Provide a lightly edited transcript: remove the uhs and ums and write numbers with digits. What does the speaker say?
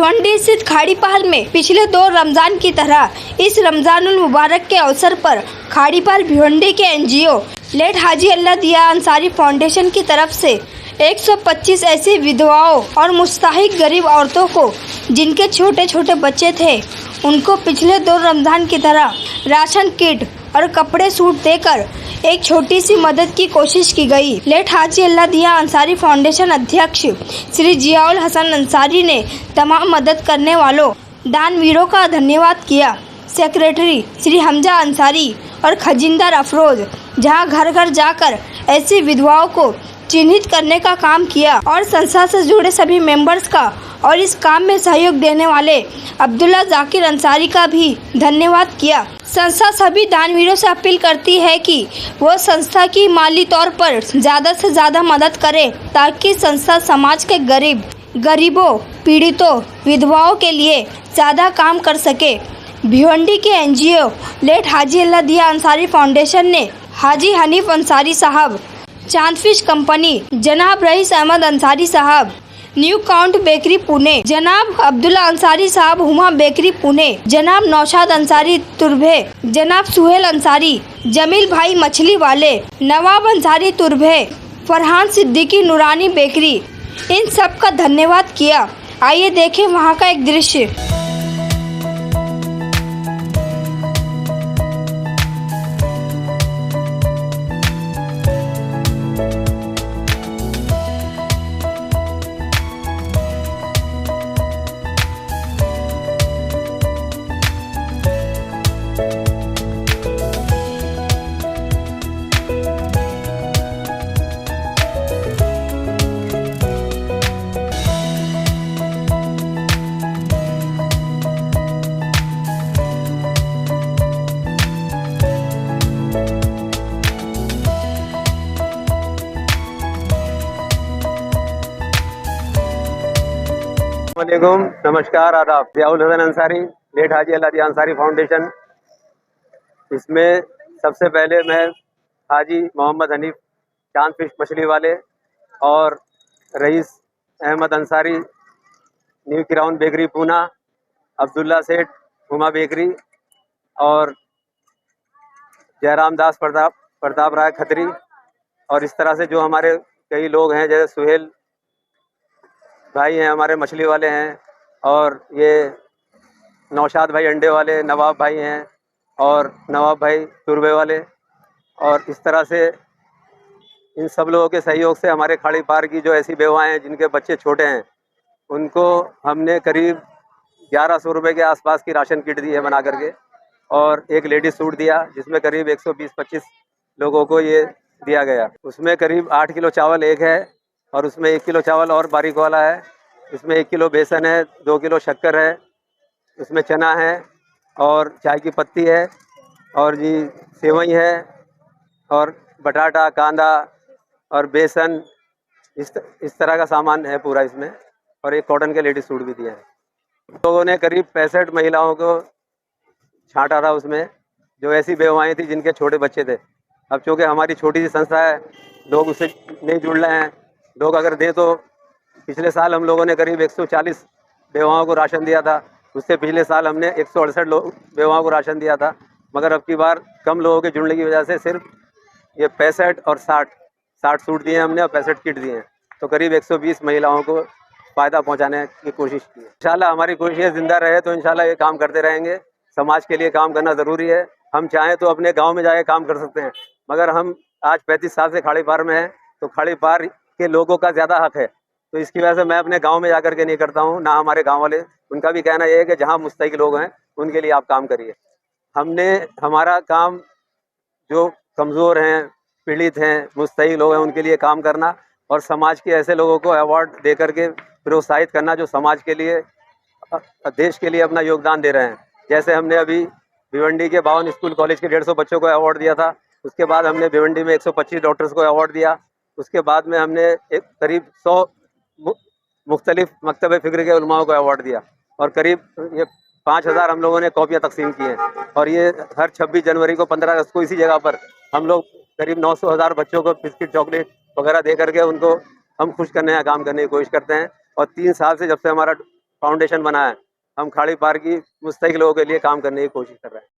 भिवंडी स्थित खाड़ीपाल में पिछले 2 रमजान की तरह इस रमजानुल मुबारक के अवसर पर खाड़ीपाल भिवंडी के एनजीओ लेट हाजी अल्लाह दिया अंसारी फाउंडेशन की तरफ से 125 ऐसी विधवाओं और मुस्तहिक गरीब औरतों को जिनके छोटे छोटे बच्चे थे उनको पिछले 2 रमजान की तरह राशन किट और कपड़े सूट देकर एक छोटी सी मदद की कोशिश की गई। लेट हाजी अल्लाह दिया अंसारी फाउंडेशन अध्यक्ष श्री जियाउल हसन अंसारी ने तमाम मदद करने वालों दानवीरों का धन्यवाद किया। सेक्रेटरी श्री हमजा अंसारी और खजिंदर अफरोज जहां घर घर जाकर ऐसी विधवाओं को चिन्हित करने का काम किया और संस्था से जुड़े सभी मेंबर्स का और इस काम में सहयोग देने वाले अब्दुल्ला जाकिर अंसारी का भी धन्यवाद किया। संस्था सभी दानवीरों से अपील करती है कि वो संस्था की माली तौर पर ज़्यादा से ज़्यादा मदद करे ताकि संस्था समाज के गरीबों, पीड़ितों, विधवाओं के लिए ज़्यादा काम कर सके। भिवंडी के एनजीओ लेट हाजी अल्लाह दिया अंसारी फाउंडेशन ने हाजी हनीफ अंसारी साहब, चांदफिश कंपनी जनाब रईस अहमद अंसारी साहब, न्यू काउंट बेकरी पुणे जनाब अब्दुल्ला अंसारी साहब, हुमा बेकरी पुणे जनाब नौशाद अंसारी तुर्भे, जनाब सुहेल अंसारी, जमील भाई मछली वाले, नवाब अंसारी तुर्भे, फरहान सिद्दीकी नूरानी बेकरी, इन सब का धन्यवाद किया। आइए देखें वहाँ का एक दृश्य। वालेकुम, नमस्कार, आदाब। जियाउल हसन अंसारी, लेट हाजी अल्लाह दिया अंसारी फाउंडेशन। इसमें सबसे पहले मैं हाजी मोहम्मद हनीफ चांद फिश मछली वाले और Rais Ahmed Ansari new crown bakery Poona, Abdullah Seth Huma bakery और जयराम दास प्रताप राय खत्री और इस तरह से जो हमारे कई लोग हैं, जैसे सुहेल भाई हैं हमारे मछली वाले हैं और ये नौशाद भाई अंडे वाले, नवाब भाई हैं और नवाब भाई तुरबे वाले, और इस तरह से इन सब लोगों के सहयोग से हमारे खाड़ी पार की जो ऐसी बेवाएँ हैं जिनके बच्चे छोटे हैं उनको हमने करीब 1100 रुपये के आसपास की राशन किट दी है बना करके, और एक लेडीज सूट दिया जिसमें करीब 120-25 लोगों को ये दिया गया। उसमें करीब 8 किलो चावल एक है और उसमें 1 किलो चावल और बारीक वाला है, इसमें 1 किलो बेसन है, 2 किलो शक्कर है, उसमें चना है और चाय की पत्ती है और जी सेवई है और बटाटा, कांदा और बेसन, इस तरह का सामान है पूरा इसमें, और एक कॉटन के लेडीज सूट भी दिया है। लोगों ने करीब 65 महिलाओं को छांटा था उसमें, जो ऐसी बेवाएँ थी जिनके छोटे बच्चे थे। अब चूँकि हमारी छोटी सी संस्था है, लोग उससे नहीं जुड़ रहे हैं, लोग अगर दें तो पिछले साल हम लोगों ने करीब 140 बेवाओं को राशन दिया था, उससे पिछले साल हमने 168 बेवाओं को राशन दिया था, मगर अब की बार कम लोगों के जुड़ने की वजह से सिर्फ ये 65 और 60 सूट दिए हमने और 65 किट दिए हैं, तो करीब 120 महिलाओं को फ़ायदा पहुंचाने की कोशिश की है। इंशाल्लाह हमारी कोशिशें ज़िंदा रहे तो इंशाल्लाह ये काम करते रहेंगे। समाज के लिए काम करना ज़रूरी है। हम चाहें तो अपने गाँव में जाके काम कर सकते हैं, मगर हम आज 35 साल से खाड़ी पार में हैं, तो खाड़ी पार के लोगों का ज़्यादा हक है, तो इसकी वजह से मैं अपने गांव में जाकर के नहीं करता हूं, ना हमारे गांव वाले, उनका भी कहना यह है कि जहां मुस्तहिक लोग हैं उनके लिए आप काम करिए। हमने हमारा काम जो कमज़ोर हैं, पीड़ित हैं, मुस्तहिक लोग हैं, उनके लिए काम करना और समाज के ऐसे लोगों को अवार्ड दे करके प्रोत्साहित करना जो समाज के लिए, देश के लिए अपना योगदान दे रहे हैं। जैसे हमने अभी भिवंडी के 52 स्कूल कॉलेज के 150 बच्चों को अवार्ड दिया था, उसके बाद हमने भिवंडी में 125 डॉक्टर्स को अवार्ड दिया, उसके बाद में हमने एक करीब 100 मुख्तलिफ मकतब फ़िक्र के उलमाओं को अवार्ड दिया और करीब ये 5000 हम लोगों ने कॉपियाँ तकसीम की हैं। और ये हर 26 जनवरी को 15 अगस्त को इसी जगह पर हम लोग करीब 900,000 बच्चों को बिस्किट, चॉकलेट वगैरह दे करके उनको हम खुश करने का काम करने की कोशिश करते हैं। और 3 साल से जब से हमारा फाउंडेशन बना है। हम खाड़ी पार की मुस्तहिक लोगों के लिए काम करने की कोशिश कर रहे हैं।